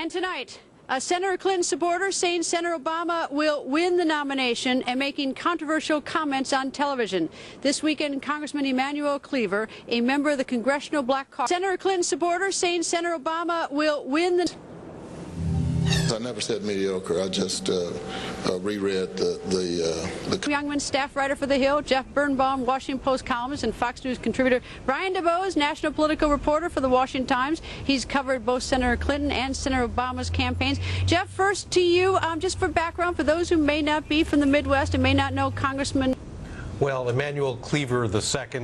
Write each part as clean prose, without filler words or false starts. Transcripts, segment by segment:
And tonight, a Senator Clinton supporter saying Senator Obama will win the nomination and making controversial comments on television. This weekend, Congressman Emanuel Cleaver, a member of the Congressional Black Caucus, Senator Clinton supporter saying Senator Obama will win the... I never said mediocre. I just reread the Youngman, staff writer for The Hill, Jeff Birnbaum, Washington Post columnist and Fox News contributor, Brian DeBose, national political reporter for The Washington Times. He's covered both Senator Clinton and Senator Obama's campaigns. Jeff, first to you, just for background, for those who may not be from the Midwest and may not know Congressman. Well, Emanuel Cleaver II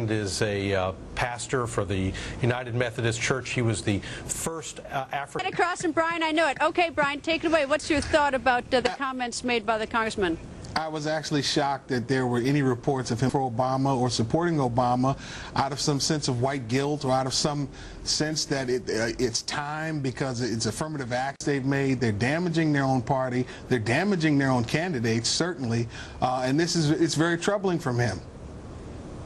is a pastor for the United Methodist Church. He was the first African... Across from Brian, I know it. Okay, Brian, take it away. What's your thought about the comments made by the congressman? I was actually shocked that there were any reports of him for Obama or supporting Obama out of some sense of white guilt or out of some sense that it's time because it's affirmative acts they've made. They're damaging their own party. They're damaging their own candidates, certainly. And it's very troubling from him.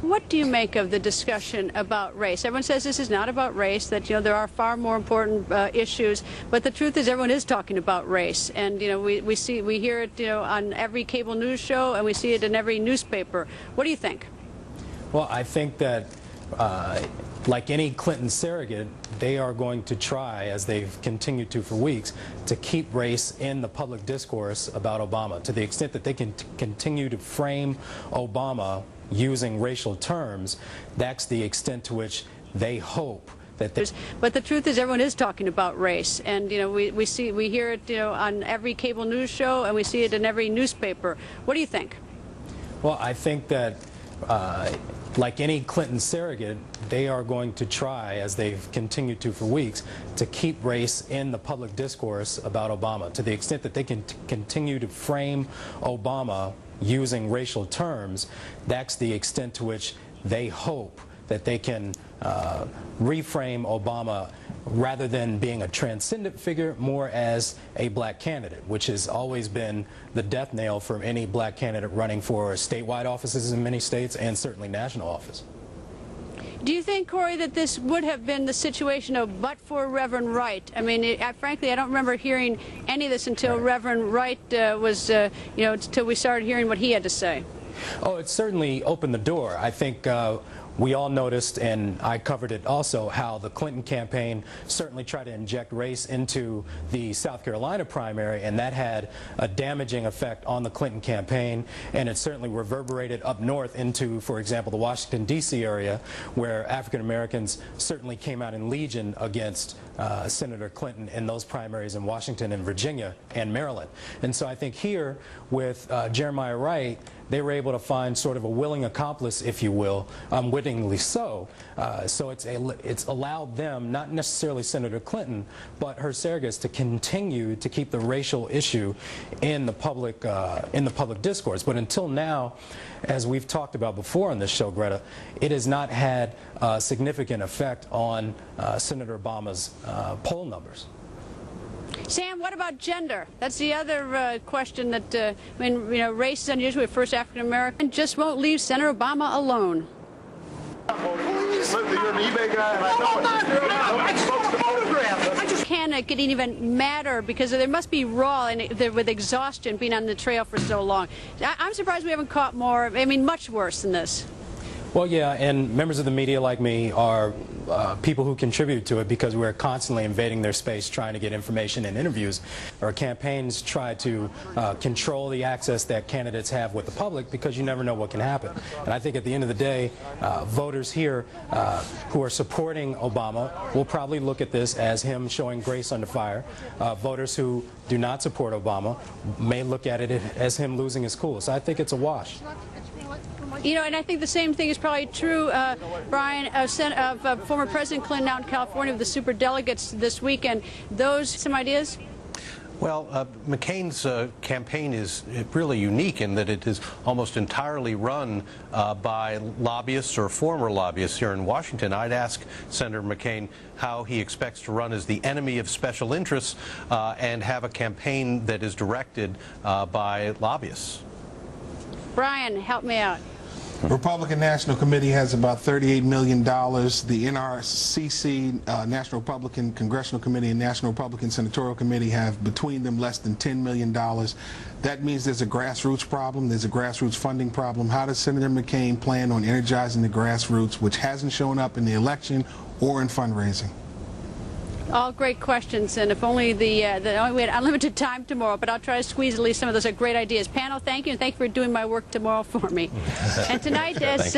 What do you make of the discussion about race? Everyone says this is not about race, that, there are far more important issues, but the truth is everyone is talking about race. And, we hear it, on every cable news show, and we see it in every newspaper. What do you think? Well, I think that, like any Clinton surrogate, they are going to try, as they've continued to for weeks, to keep race in the public discourse about Obama, to the extent that they can continue to frame Obama using racial terms. That's the extent to which they hope that they... But the truth is everyone is talking about race, and we hear it on every cable news show, and we see it in every newspaper. What do you think? Well, I think that like any Clinton surrogate, they are going to try, as they've continued to for weeks, to keep race in the public discourse about Obama, to the extent that they can continue to frame Obama using racial terms. That's the extent to which they hope that they can reframe Obama, rather than being a transcendent figure, more as a black candidate, which has always been the death nail for any black candidate running for statewide offices in many states and certainly national office. Do you think, Corey, that this would have been the situation of but for Reverend Wright? I mean, frankly, I don't remember hearing any of this until Reverend Wright was, until we started hearing what he had to say. Oh, it certainly opened the door. I think we all noticed, and I covered it also, how the Clinton campaign certainly tried to inject race into the South Carolina primary, and that had a damaging effect on the Clinton campaign, and it certainly reverberated up north into, for example, the Washington, D.C. area, where African Americans certainly came out in legion against Senator Clinton in those primaries in Washington and Virginia and Maryland. And so I think here with Jeremiah Wright, they were able to find sort of a willing accomplice, if you will, unwittingly so. So it's allowed them, not necessarily Senator Clinton, but her surrogates, to continue to keep the racial issue in the public discourse. But until now, as we've talked about before on this show, Greta, it has not had a significant effect on Senator Obama's poll numbers. Sam, what about gender? That's the other question that, race is unusual. First African American just won't leave Senator Obama alone. You're an eBay guy, and I know it. Can it even matter, because there must be raw and with exhaustion being on the trail for so long. I'm surprised we haven't caught more. Much worse than this. Well, yeah, and members of the media like me are people who contribute to it because we're constantly invading their space trying to get information and interviews. Our campaigns try to control the access that candidates have with the public, because you never know what can happen. And I think at the end of the day, voters here who are supporting Obama will probably look at this as him showing grace under fire. Voters who do not support Obama may look at it as him losing his cool. So I think it's a wash. And I think the same thing is probably true, Brian, of former President Clinton out in California with the superdelegates this weekend. Some ideas? Well, McCain's campaign is really unique in that it is almost entirely run by lobbyists or former lobbyists here in Washington. I'd ask Senator McCain how he expects to run as the enemy of special interests and have a campaign that is directed by lobbyists. Brian, help me out. Republican National Committee has about $38 million. The NRCC, National Republican Congressional Committee, and National Republican Senatorial Committee have between them less than $10 million. That means there's a grassroots problem. There's a grassroots funding problem. How does Senator McCain plan on energizing the grassroots, which hasn't shown up in the election or in fundraising? All great questions, and if only we had unlimited time tomorrow, but I'll try to squeeze at least some of those great ideas. Panel, thank you, and thank you for doing my work tomorrow for me. And tonight, as